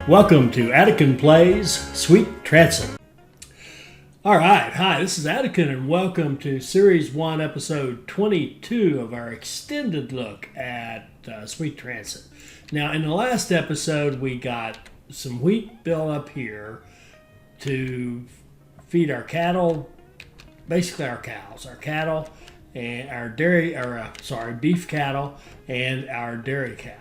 Welcome to Attican Plays Sweet Transit. Alright, hi, this is Attican and welcome to Series 1, Episode 22 of our extended look at Sweet Transit. Now, in the last episode, we got some wheat built up here to feed our cattle, basically our cows, our cattle and our beef cattle and our dairy cows.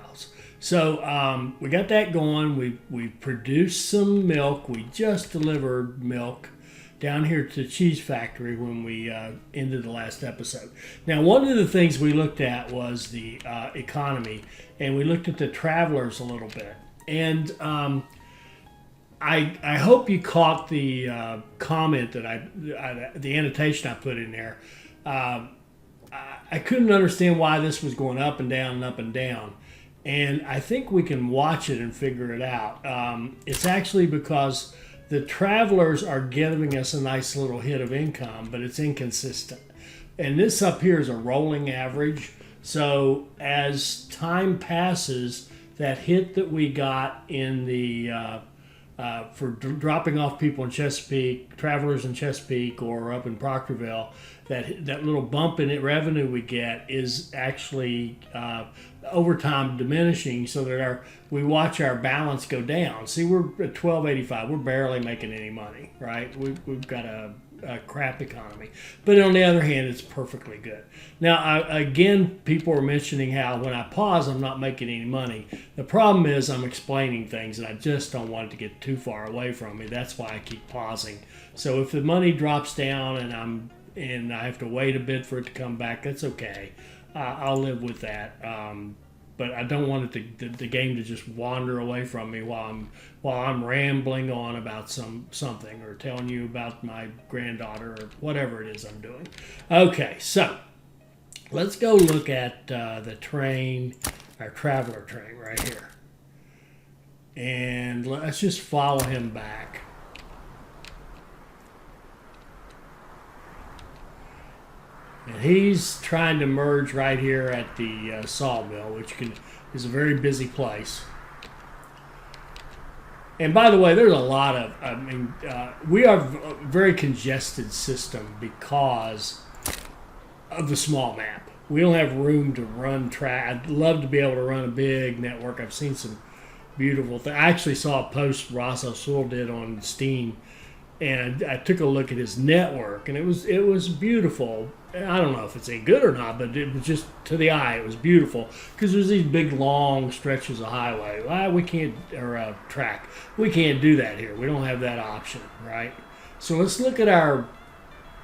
So we got that going. We produced some milk. We just delivered milk down here to the cheese factory when we ended the last episode. Now, one of the things we looked at was the economy, and we looked at the travelers a little bit. And I hope you caught the comment that the annotation I put in there. I couldn't understand why this was going up and down and up and down. And I think we can watch it and figure it out. It's actually because the travelers are giving us a nice little hit of income, but it's inconsistent. And this up here is a rolling average. So as time passes, that hit that we got in the for dropping off people in Chesapeake, travelers in Chesapeake or up in Proctorville, that little bump in revenue we get is actually over time diminishing, so that we watch our balance go down. See, we're at $12.85. We're barely making any money, right? We've got a crap economy. But on the other hand, it's perfectly good. Now, again, people are mentioning how when I pause, I'm not making any money. The problem is I'm explaining things, and I just don't want it to get too far away from me. That's why I keep pausing. So if the money drops down and I have to wait a bit for it to come back, that's okay. I'll live with that. But I don't want the game to just wander away from me while I'm rambling on about something or telling you about my granddaughter or whatever it is I'm doing. Okay, so let's go look at the train, our traveler train right here. And let's just follow him back. And he's trying to merge right here at the sawmill, which is a very busy place. And by the way, there's a lot of, we are a very congested system because of the small map. We don't have room to run track. I'd love to be able to run a big network. I've seen some beautiful things. I actually saw a post Ross O'Sewell did on Steam, and I took a look at his network, and it was beautiful. I don't know if it's any good or not, but it was just, to the eye, it was beautiful because there's these big, long stretches of highway. Or track. We can't do that here. We don't have that option, right? So let's look at our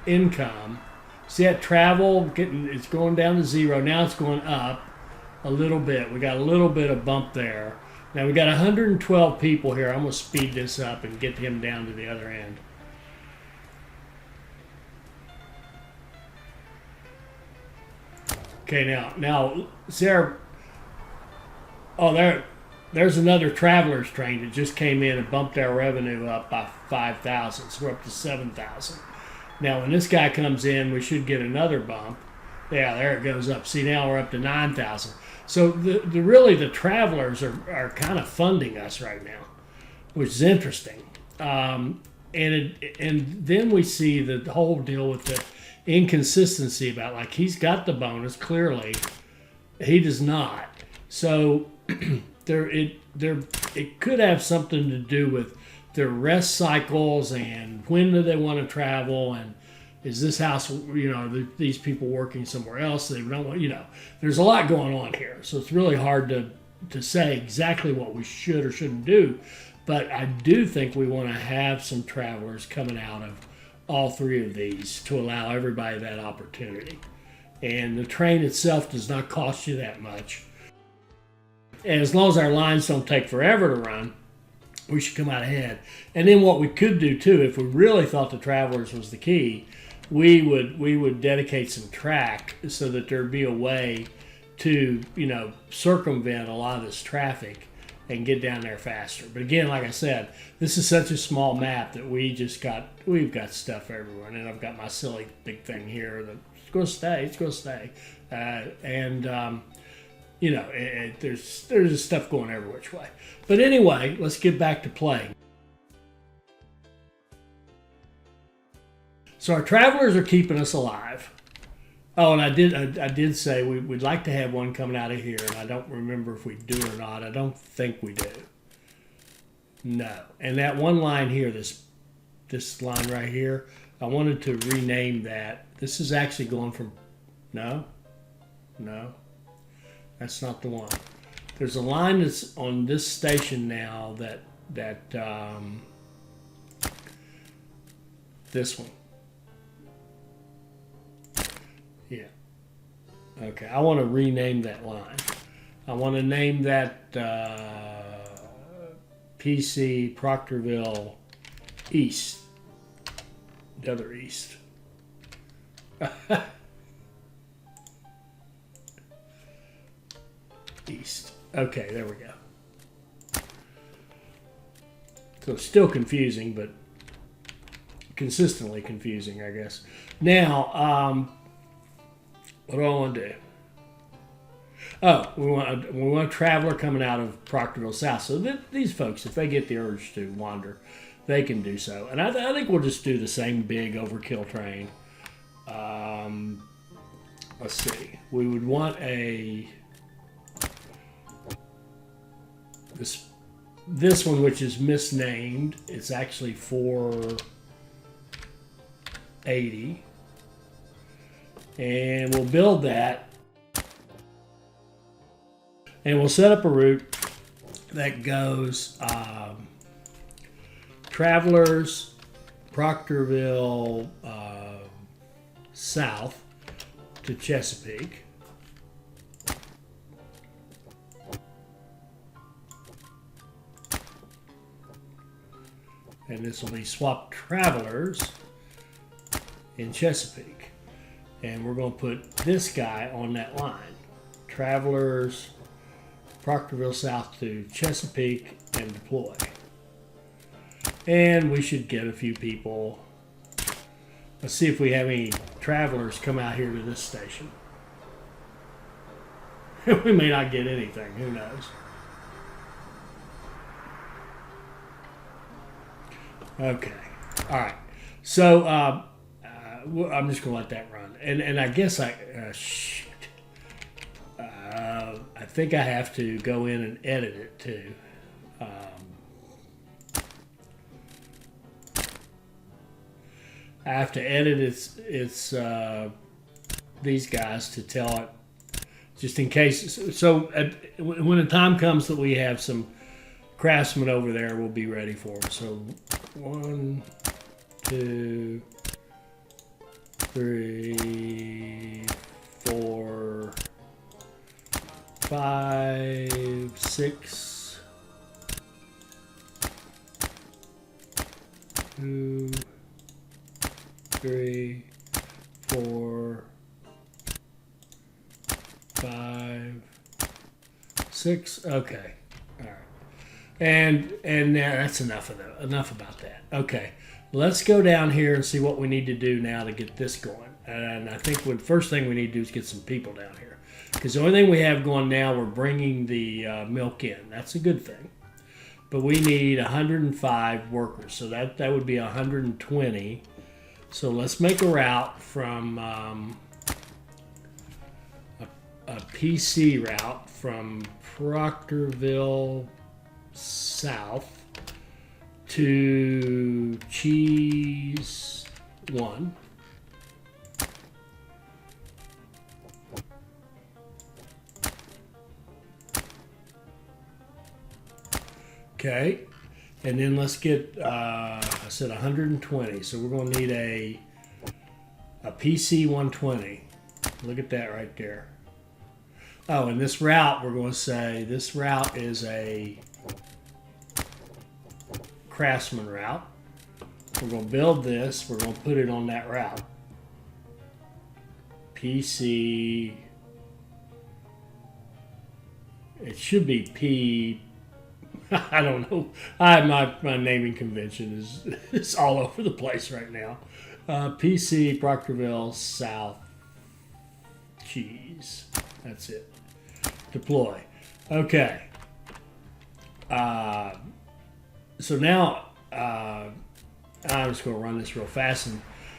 income. See that travel, it's going down to zero. Now it's going up a little bit. We got a little bit of bump there. Now we got 112 people here. I'm going to speed this up and get him down to the other end. Okay, now, Sarah. There's another traveler's train that just came in and bumped our revenue up by 5,000. So we're up to 7,000. Now, when this guy comes in, we should get another bump. Yeah, there it goes up. See, now we're up to 9,000. So the travelers are kind of funding us right now, which is interesting. And then we see the whole deal with the inconsistency about, like, he's got the bonus, clearly he does not. So it could have something to do with their rest cycles and when do they want to travel, and is this house, these people working somewhere else, they don't want, there's a lot going on here. So it's really hard to say exactly what we should or shouldn't do. But I do think we want to have some travelers coming out of all three of these to allow everybody that opportunity. And the train itself does not cost you that much. And as long as our lines don't take forever to run, we should come out ahead. And then what we could do too, if we really thought the travelers was the key, we would dedicate some track so that there'd be a way to, circumvent a lot of this traffic and get down there faster. But again, like I said, this is such a small map that we've got stuff everywhere. And then I've got my silly big thing here that's going to stay. It's going to stay. you know, there's stuff going every which way. But anyway, let's get back to playing. So our travelers are keeping us alive. Oh, and I did say we'd like to have one coming out of here, and I don't remember if we do or not. I don't think we do. No. And that one line here, this line right here, I wanted to rename that. This is actually going from, no, that's not the one. There's a line that's on this station now that this one. Yeah. Okay, I want to rename that line. I want to name that PC Proctorville East. The other East. East. Okay, there we go. So it's still confusing, but consistently confusing, I guess. Now, what do I want to do? Oh, we want a traveler coming out of Proctorville South. So these folks, if they get the urge to wander, they can do so. And I think we'll just do the same big overkill train. Let's see. We would want this one, which is misnamed. It's actually 480. And we'll build that. And we'll set up a route that goes Travelers, Proctorville South to Chesapeake. And this will be Swap Travelers in Chesapeake. And we're going to put this guy on that line. Travelers, Proctorville South to Chesapeake, and deploy. And we should get a few people. Let's see if we have any travelers come out here to this station. We may not get anything. Who knows? Okay. All right. So I'm just going to let that run. And I guess shoot. I think I have to go in and edit it too. I have to edit its these guys to tell it, just in case. So when the time comes that we have some craftsmen over there, we'll be ready for them. So 1, 2, 3, 4, 5, 6, 2, 3, 4, 5, 6. Okay, all right, and that's enough about that. Okay, let's go down here and see what we need to do now to get this going. And I think the first thing we need to do is get some people down here, because the only thing we have going now, we're bringing the milk in. That's a good thing, but we need 105 workers, so that would be 120. So let's make a route from a PC route from Proctorville South to Cheese 1. Okay. And then let's get, I said 120. So we're going to need a PC 120. Look at that right there. Oh, and this route, we're going to say this route is a craftsman route. We're going to build this. We're going to put it on that route. PC. It should be P. I don't know. My naming convention is all over the place right now. PC Proctorville South Cheese. That's it. deploy. Okay. So now I'm just going to run this real fast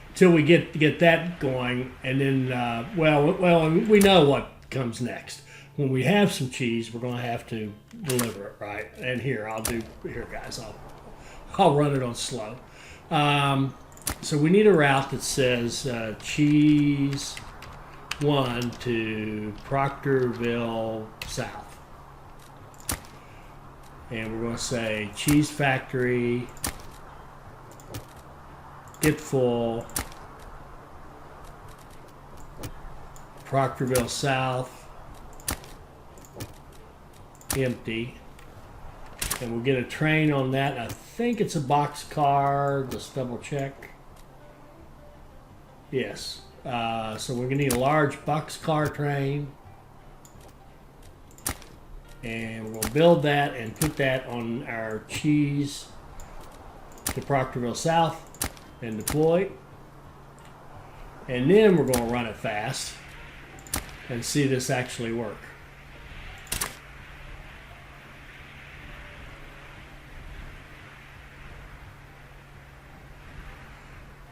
until we get that going, and then well, we know what comes next. When we have some cheese, we're going to have to deliver it, right? And here guys, I'll run it on slow. So we need a route that says cheese 1 to Proctorville South. And we're going to say cheese factory, get full, Proctorville South, empty. And we'll get a train on that. I think it's a box car. Just double check. Yes. So we're going to need a large box car train. And we'll build that and put that on our cheese to Proctorville South and deploy. And then we're going to run it fast and see this actually work.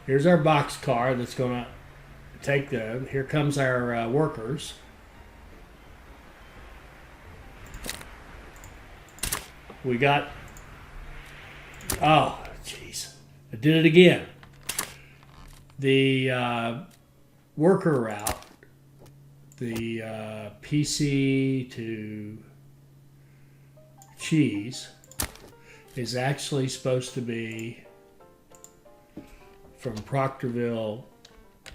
Here's our box car that's going to take here comes our workers. We got, oh, jeez, I did it again. The worker route, the PC to cheese is actually supposed to be from Proctorville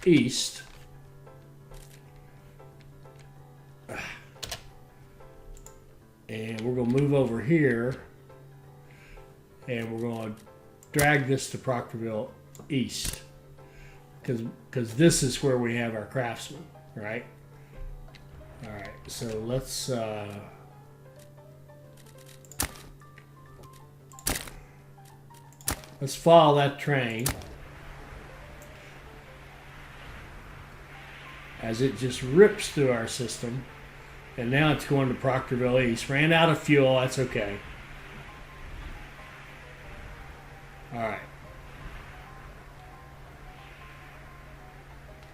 East and we're going to move over here and we're going to drag this to Proctorville East because this is where we have our craftsmen, right? All right, so let's follow that train as it just rips through our system. And now it's going to Proctorville East. Ran out of fuel, that's okay. All right.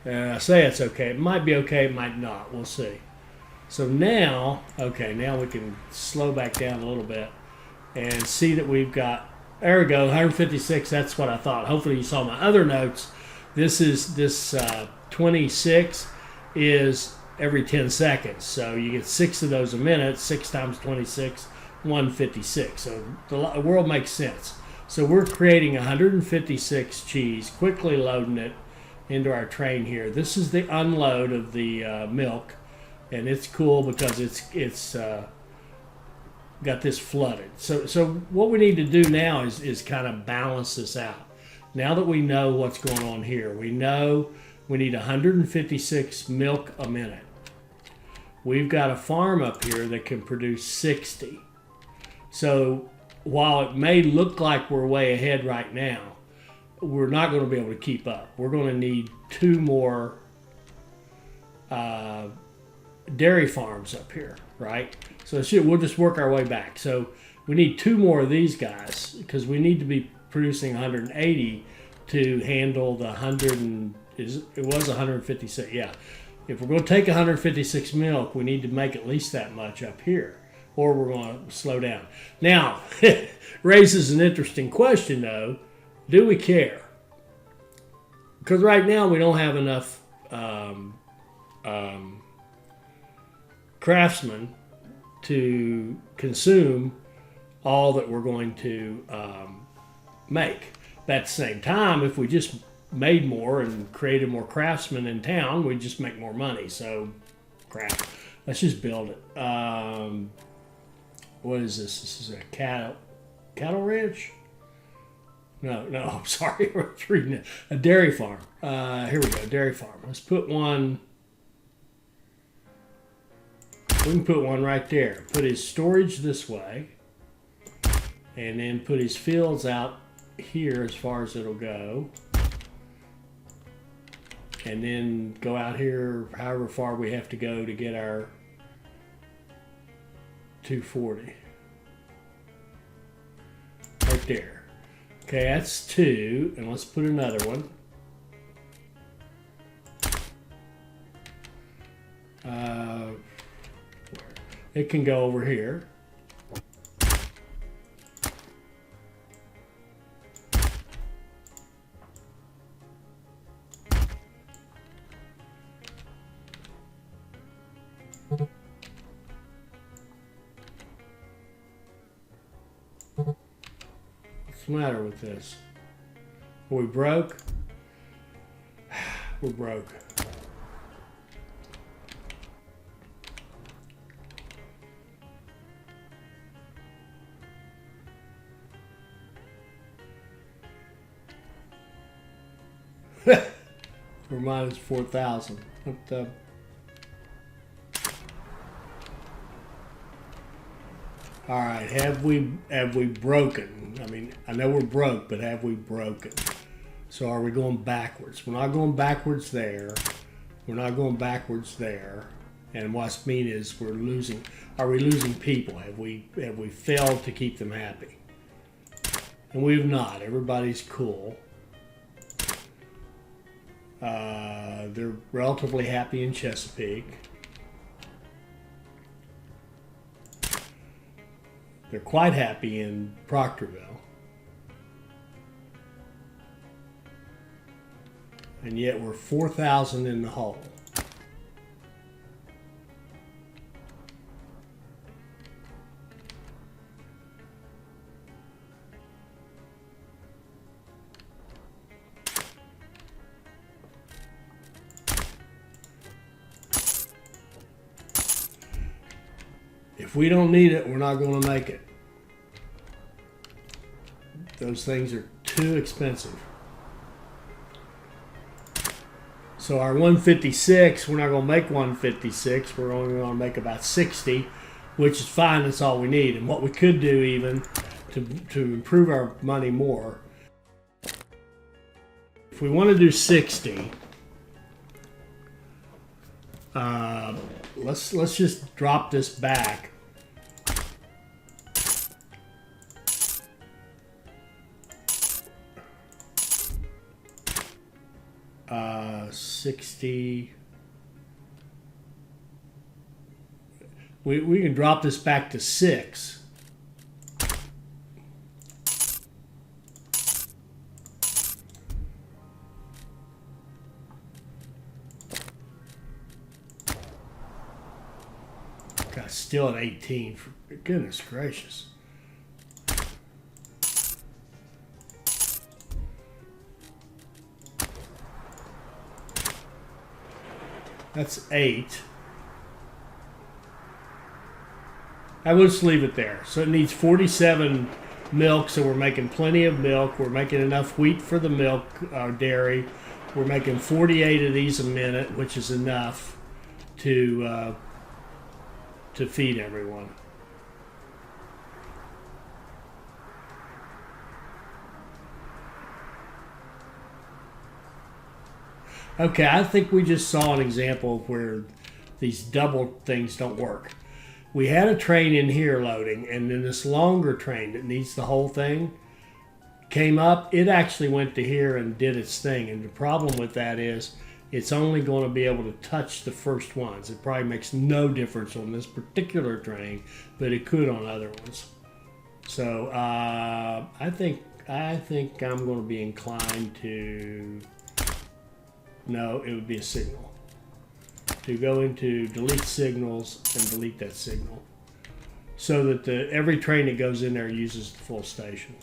I say it's okay. It might be okay, it might not. We'll see. So now, okay, now we can slow back down a little bit and see that we've got, there we go, 156, that's what I thought. Hopefully you saw my other notes. This 26 is every 10 seconds. So you get 6 of those a minute, 6 times 26, 156. So the world makes sense. So we're creating 156 cheese, quickly loading it into our train here. This is the unload of the milk, and it's cool because it's got this flooded. So what we need to do now is kind of balance this out. Now that we know what's going on here, we know we need 156 milk a minute. We've got a farm up here that can produce 60. So while it may look like we're way ahead right now, we're not going to be able to keep up. We're going to need 2 more dairy farms up here, right? So we'll just work our way back. So we need 2 more of these guys because we need to be producing 180 to handle the 100 it was 156, yeah. If we're going to take 156 milk, we need to make at least that much up here, or we're going to slow down. Now, it raises an interesting question, though. Do we care? Because right now we don't have enough craftsmen to consume all that we're going to make. But at the same time, if we just made more and created more craftsmen in town, we'd just make more money. So, crap. Let's just build it. What is this? This is a cattle ranch? No, I'm sorry. I was reading it. A dairy farm. Here we go, dairy farm. Let's put one. We can put one right there. Put his storage this way. And then put his fields out here as far as it'll go. And then go out here however far we have to go to get our 240. Right there. Okay, that's 2, and let's put another one. It can go over here. What's the matter with this? Are we broke? We're broke. We're minus 4,000. What the? All right, have we broken? I mean, I know we're broke, but have we broken? So are we going backwards? We're not going backwards there. We're not going backwards there. And what's mean is we're losing. Are we losing people? Have we failed to keep them happy? And we've not. Everybody's cool. They're relatively happy in Chesapeake. They're quite happy in Proctorville. And yet we're 4,000 in the hole. If we don't need it, we're not going to make it. Those things are too expensive. So our 156, we're not going to make 156. We're only going to make about 60, which is fine. That's all we need. And what we could do even to improve our money more, if we want to do 60, let's just drop this back. 60. We can drop this back to 6. God, still at 18. For goodness gracious. That's 8. I will just leave it there. So it needs 47 milk, so we're making plenty of milk. We're making enough wheat for the milk, dairy. We're making 48 of these a minute, which is enough to feed everyone. Okay, I think we just saw an example of where these double things don't work. We had a train in here loading, and then this longer train that needs the whole thing came up. It actually went to here and did its thing, and the problem with that is it's only going to be able to touch the first ones. It probably makes no difference on this particular train, but it could on other ones. So I think I'm going to be inclined to... No, it would be a signal. To go into delete signals and delete that signal, so that every train that goes in there uses the full station.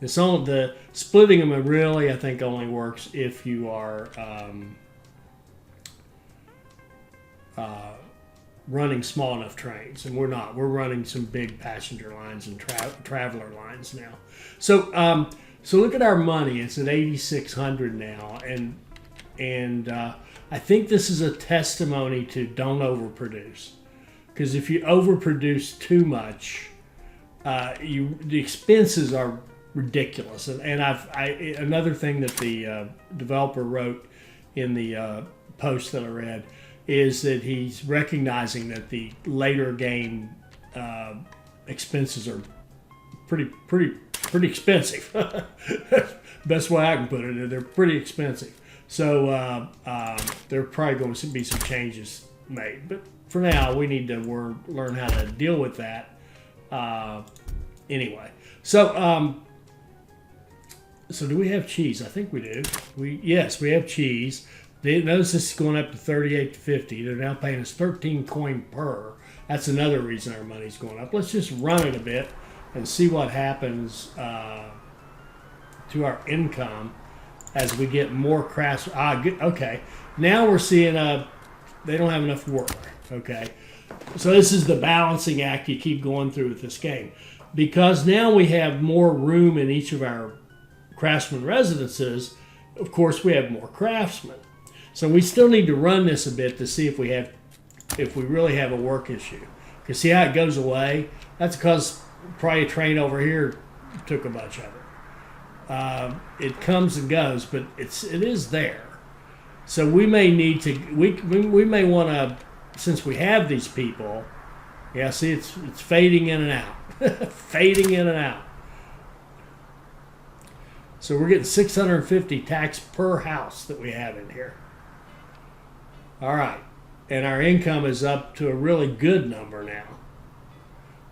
It's only the splitting them really, I think, only works if you are running small enough trains, and we're not. We're running some big passenger lines and traveler lines now. So so look at our money. It's at 8,600 now, and I think this is a testimony to don't overproduce, because if you overproduce too much, the expenses are ridiculous. And another thing that the developer wrote in the post that I read is that he's recognizing that the later game expenses are pretty expensive. Best way I can put it, they're pretty expensive. So there are probably going to be some changes made. But for now, we need to learn how to deal with that. Anyway, so do we have cheese? I think we do. Yes, we have cheese. Notice this is going up to 38 to 50. They're now paying us 13 coin per. That's another reason our money's going up. Let's just run it a bit and see what happens to our income as we get more crafts. Okay. Now we're seeing they don't have enough work. Okay. So this is the balancing act you keep going through with this game. Because now we have more room in each of our craftsman residences, of course we have more craftsmen. So we still need to run this a bit to see if we really have a work issue. Because see how it goes away? That's because probably a train over here took a bunch of it. It comes and goes, but it is there. So we may need to we may want to, since we have these people. Yeah, see it's fading in and out, fading in and out. So we're getting 650 tax per house that we have in here. All right. And our income is up to a really good number now.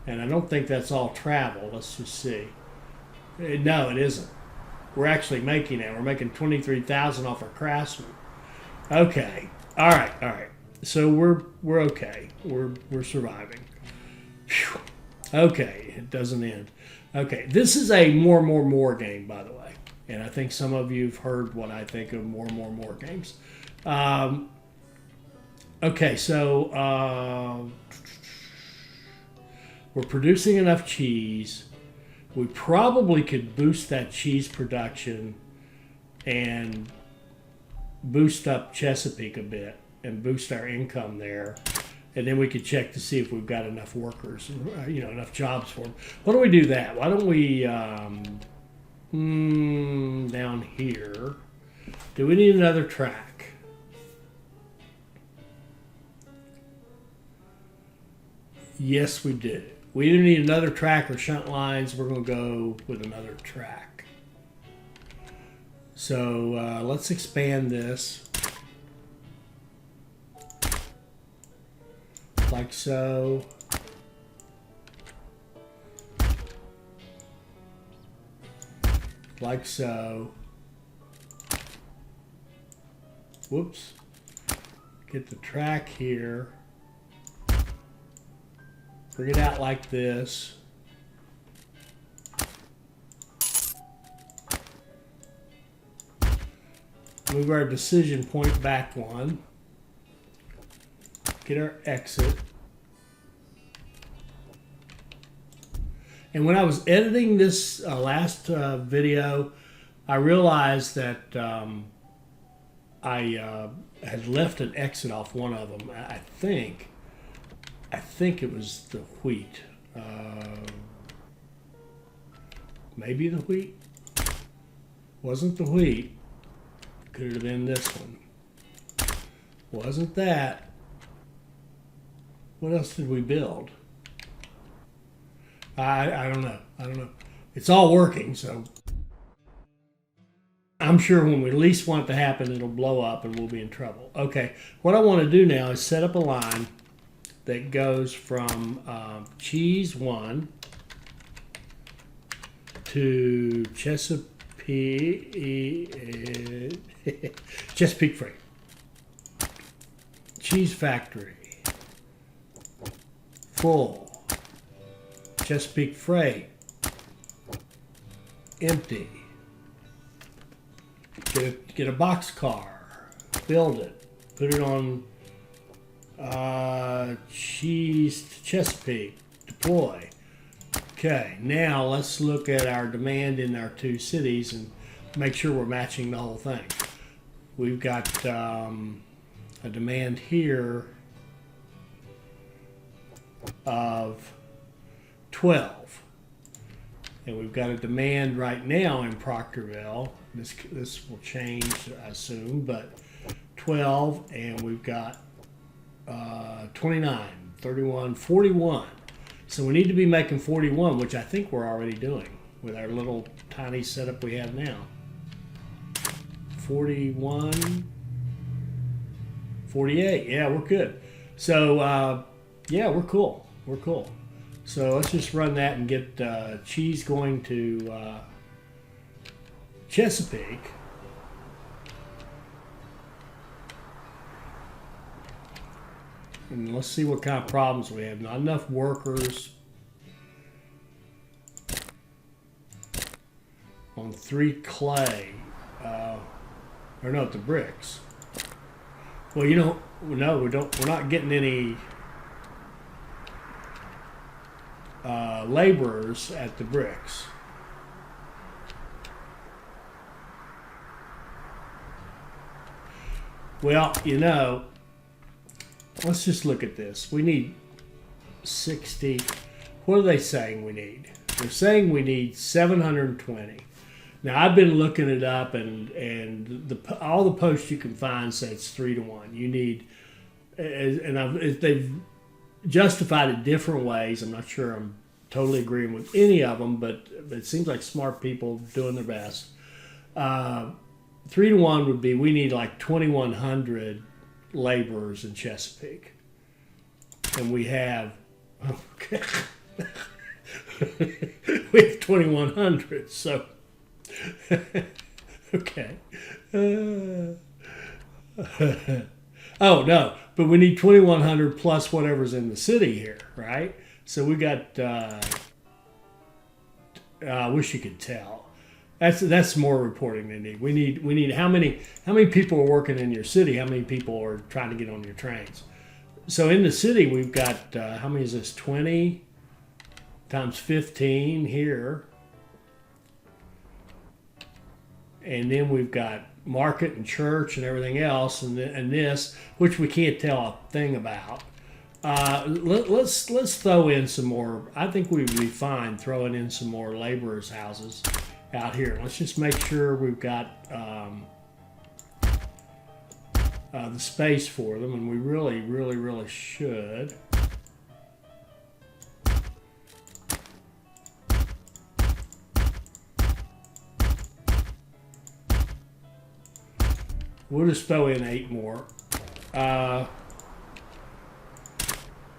And I don't think that's all travel. Let's just see. No, it isn't. We're actually making it. We're making 23,000 off our craftsmen. Okay. All right. So we're okay. We're surviving. Whew. Okay. It doesn't end. Okay. This is a more game, by the way. And I think some of you have heard what I think of more games. Okay, so we're producing enough cheese. We probably could boost that cheese production and boost up Chesapeake a bit and boost our income there. And then we could check to see if we've got enough workers, enough jobs for them. Why don't we do that? Why don't we... down here, do we need another track? Yes, we do. We do need another track or shunt lines. We're going to go with another track. So let's expand this like so. Like so. Whoops. Get the track here. Bring it out like this. Move our decision point back one. Get our exit. And when I was editing this last video, I realized that I had left an exit off one of them. I think it was the wheat. Maybe the wheat. Wasn't the wheat. Could have been this one. Wasn't that. What else did we build? I don't know. It's all working, so I'm sure when we least want it to happen, it'll blow up and we'll be in trouble. Okay, what I want to do now is set up a line that goes from Cheese 1 to Chesapeake Freight. Cheese Factory. Full. Chesapeake Freight. Empty. Get a box car. Build it. Put it on Cheese to Chesapeake. Deploy. Okay, now let's look at our demand in our two cities and make sure we're matching the whole thing. We've got a demand here of 12. And we've got a demand right now in Proctorville. This will change, I assume, but 12, and we've got 29, 31, 41. So we need to be making 41, which I think we're already doing with our little tiny setup we have now. 41, 48. Yeah, we're good. So, yeah, we're cool. We're cool. So let's just run that and get cheese going to Chesapeake. And let's see what kind of problems we have. Not enough workers on 3 clay. Or no, the bricks. Well, you know, no, we don't. We're not getting any laborers at the bricks. Well, you know, let's just look at this. We need 60. What are they saying we need? They're saying we need 720. Now, I've been looking it up, and all the posts you can find say it's 3 to 1. You need, they've justified it different ways. I'm not sure I'm totally agreeing with any of them, but it seems like smart people doing their best. 3 to 1 would be we need like 2,100 laborers in Chesapeake, and we have we have 2,100. So. Okay. Oh no, but we need 2,100 plus whatever's in the city here, right? So we got. I wish you could tell. That's more reporting than need. We need how many people are working in your city? How many people are trying to get on your trains? So in the city we've got how many is this? 20 times 15 here. And then we've got market and church and everything else, and this, which we can't tell a thing about. Let's throw in some more. I think we'd be fine throwing in some more laborers' houses out here. Let's just make sure we've got the space for them, and we really should. We'll just throw in 8 more.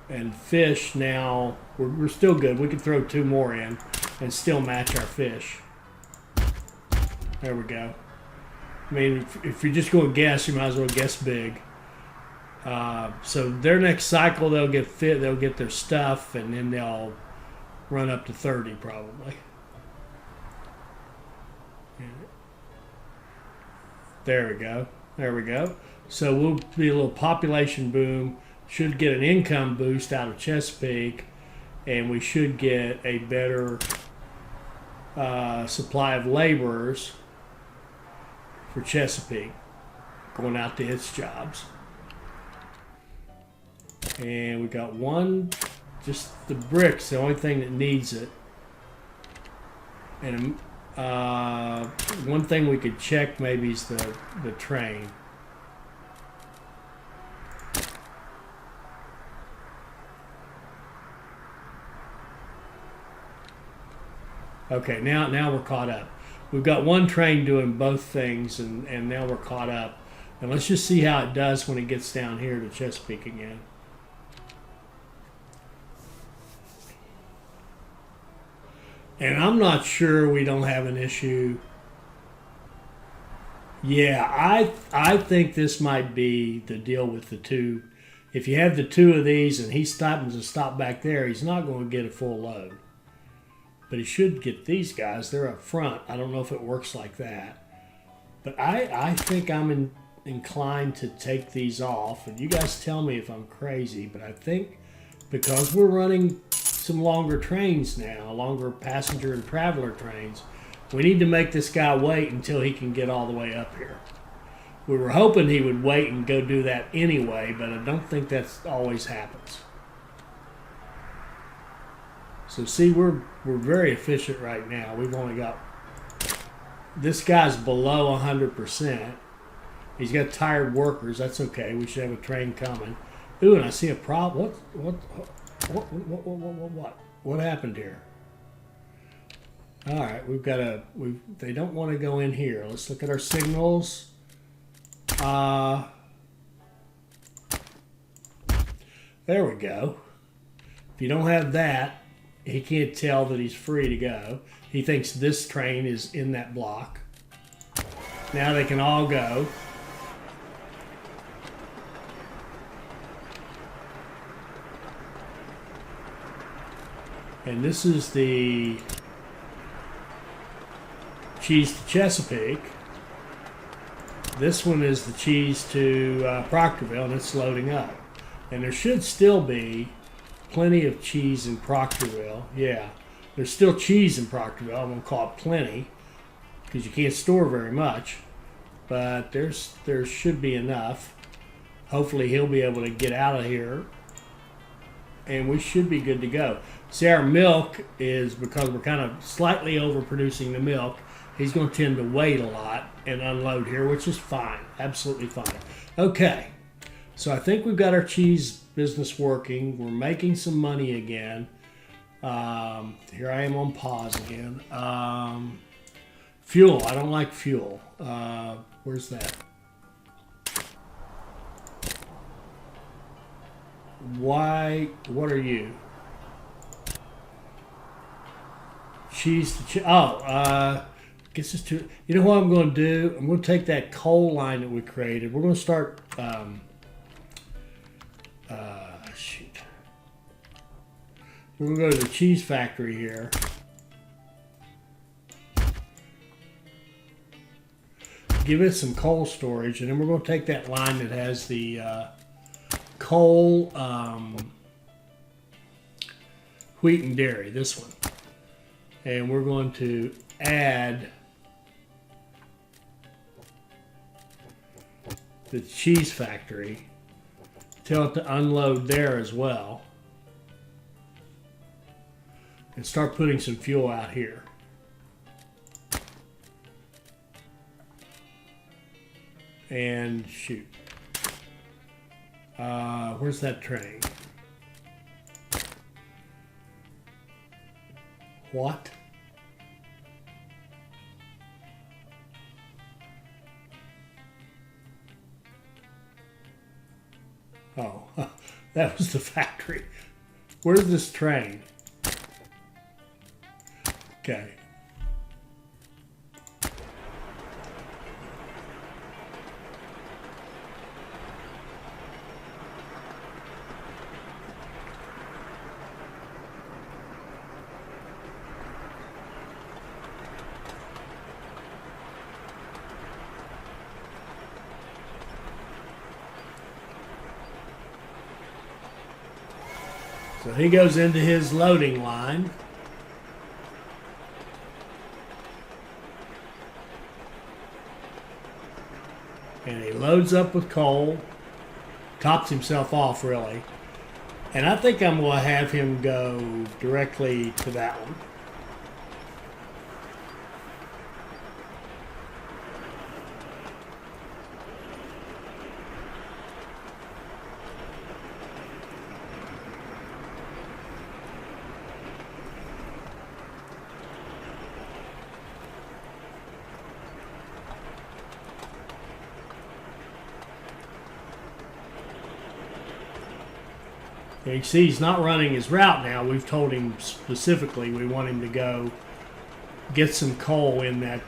And fish now, we're still good. We could throw 2 more in and still match our fish. There we go. I mean, if you're just going to guess, you might as well guess big. So their next cycle, they'll get their stuff, and then they'll run up to 30 probably. There we go. There we go. So we'll be a little population boom. Should get an income boost out of Chesapeake, and we should get a better supply of laborers for Chesapeake going out to its jobs. And we got one, just the bricks, the only thing that needs it. And one thing we could check maybe is the train. Okay, now we're caught up. We've got one train doing both things, and now we're caught up. And let's just see how it does when it gets down here to Chesapeake again. And I'm not sure we don't have an issue. Yeah, I think this might be the deal with the 2. If you have the 2 of these and he's stopping to stop back there, he's not going to get a full load. But he should get these guys. They're up front. I don't know if it works like that. But I think I'm inclined to take these off. And you guys tell me if I'm crazy. But I think because we're running some longer trains now, longer passenger and traveler trains, we need to make this guy wait until he can get all the way up here. We were hoping he would wait and go do that anyway, but I don't think that always happens. So see, we're very efficient right now. We've only got, this guy's below 100%. He's got tired workers. That's okay. We should have a train coming. Ooh, and I see a problem. What? What happened here? All right, we've got a. They don't want to go in here. Let's look at our signals. There we go. If you don't have that, he can't tell that he's free to go. He thinks this train is in that block. Now they can all go. And this is the cheese to Chesapeake. This one is the cheese to Proctorville, and it's loading up. And there should still be plenty of cheese in Proctorville. Yeah, there's still cheese in Proctorville. I'm going to call it plenty because you can't store very much. But there should be enough. Hopefully he'll be able to get out of here. And we should be good to go. See, our milk is, because we're kind of slightly overproducing the milk, he's going to tend to wait a lot and unload here, which is fine. Absolutely fine. Okay. So I think we've got our cheese business working. We're making some money again. Here I am on pause again. Fuel. I don't like fuel. Where's that? Why? What are you? Cheese to guess it's too. You know what I'm going to do? I'm going to take that coal line that we created. We're going to start. Shoot. We're going to go to the cheese factory here. Give it some coal storage, and then we're going to take that line that has the coal, wheat and dairy, this one. And we're going to add the cheese factory. Tell it to unload there as well. And start putting some fuel out here. And shoot. Where's that train? What? Oh, that was the factory. Where's this train? Okay. So he goes into his loading line. And he loads up with coal. Tops himself off, really. And I think I'm going to have him go directly to that one. You can see he's not running his route now. We've told him specifically we want him to go get some coal in that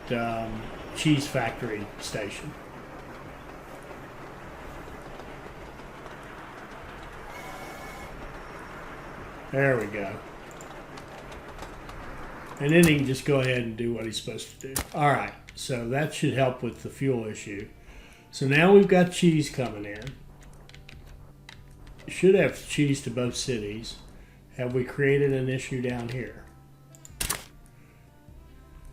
cheese factory station. There we go. And then he can just go ahead and do what he's supposed to do. All right, so that should help with the fuel issue. So now we've got cheese coming in. Should have cheese to both cities. Have we created an issue down here?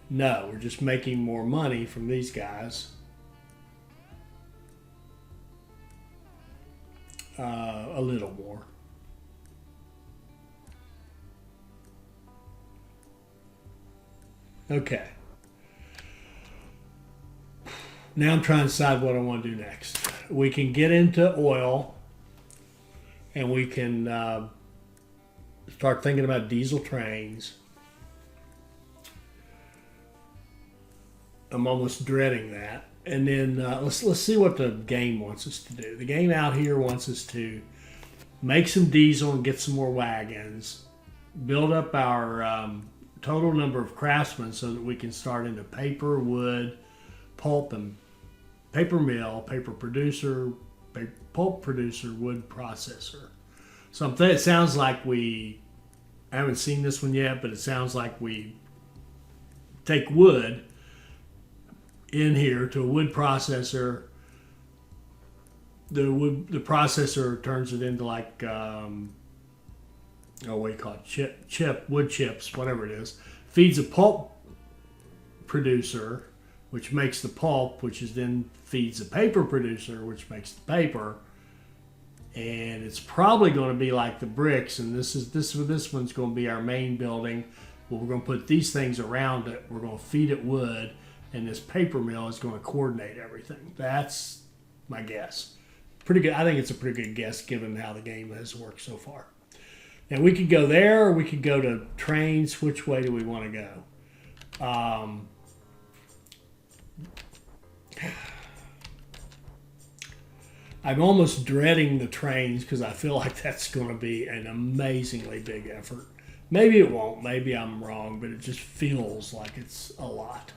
No, we're just making more money from these guys. A little more. Okay. Now I'm trying to decide what I want to do next. We can get into oil. And we can start thinking about diesel trains. I'm almost dreading that. And then let's see what the game wants us to do. The game out here wants us to make some diesel and get some more wagons, build up our total number of craftsmen so that we can start into paper, wood, pulp, and paper mill, paper producer, pulp producer, wood processor. So it sounds like I haven't seen this one yet, but it sounds like we take wood in here to a wood processor. The processor turns it into like what do you call it? Wood chips, whatever it is. Feeds a pulp producer, which makes the pulp, which is then feeds a paper producer, which makes the paper. And it's probably going to be like the bricks, and this one's going to be our main building. Well, we're going to put these things around it. We're going to feed it wood, and this paper mill is going to coordinate everything. That's my guess. Pretty good. I think it's a pretty good guess given how the game has worked so far. Now we could go there, or we could go to trains. Which way do we want to go? I'm almost dreading the trains because I feel like that's going to be an amazingly big effort. Maybe it won't. Maybe I'm wrong, but it just feels like it's a lot.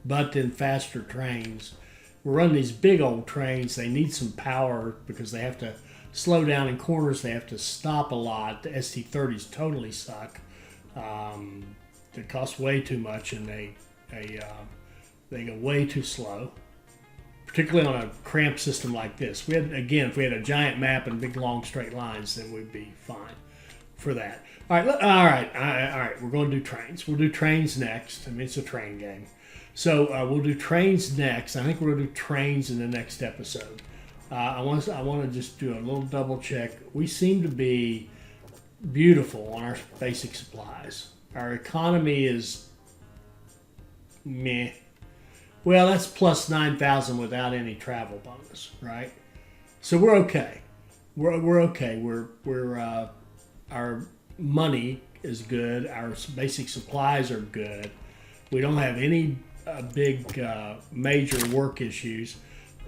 But then faster trains. We're running these big old trains. They need some power because they have to slow down in corners. They have to stop a lot. The ST30s totally suck. They cost way too much, and they go way too slow, particularly on a cramped system like this. If we had a giant map and big long straight lines, then we'd be fine for that. All right. We're going to do trains. We'll do trains next. I mean, it's a train game. So we'll do trains next. I think we're going to do trains in the next episode. I want to just do a little double check. We seem to be beautiful on our basic supplies. Our economy is meh. Well, that's plus 9,000 without any travel bonus, right? So we're okay. We're okay. Our money is good. Our basic supplies are good. We don't have any big major work issues.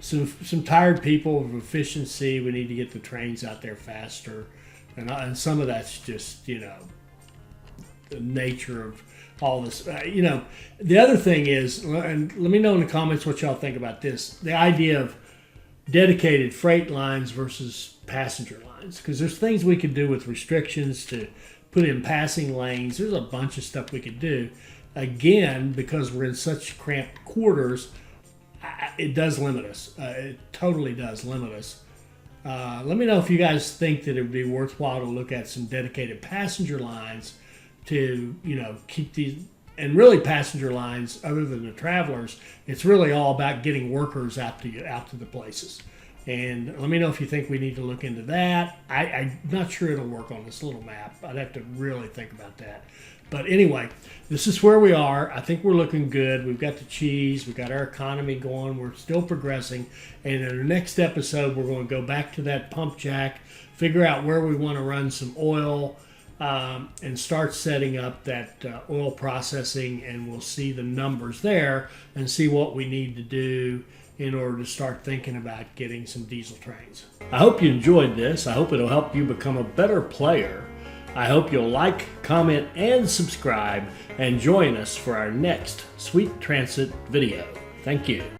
Some tired people with efficiency. We need to get the trains out there faster, and some of that's just the nature of all this. The other thing is, and let me know in the comments what y'all think about this, the idea of dedicated freight lines versus passenger lines, because there's things we could do with restrictions to put in passing lanes. There's a bunch of stuff we could do. Again, because we're in such cramped quarters, it does limit us. It totally does limit us. Let me know if you guys think that it would be worthwhile to look at some dedicated passenger lines to keep these, and really passenger lines other than the travelers. It's really all about getting workers out to the places. And let me know if you think we need to look into that. I'm not sure it'll work on this little map. I'd have to really think about that. But anyway, this is where we are. I think we're looking good. We've got the cheese. We've got our economy going. We're still progressing. And in the next episode, we're going to go back to that pump jack, figure out where we want to run some oil, and start setting up that oil processing, and we'll see the numbers there and see what we need to do in order to start thinking about getting some diesel trains. I hope you enjoyed this. I hope it'll help you become a better player. I hope you'll like, comment, and subscribe, and join us for our next Sweet Transit video. Thank you.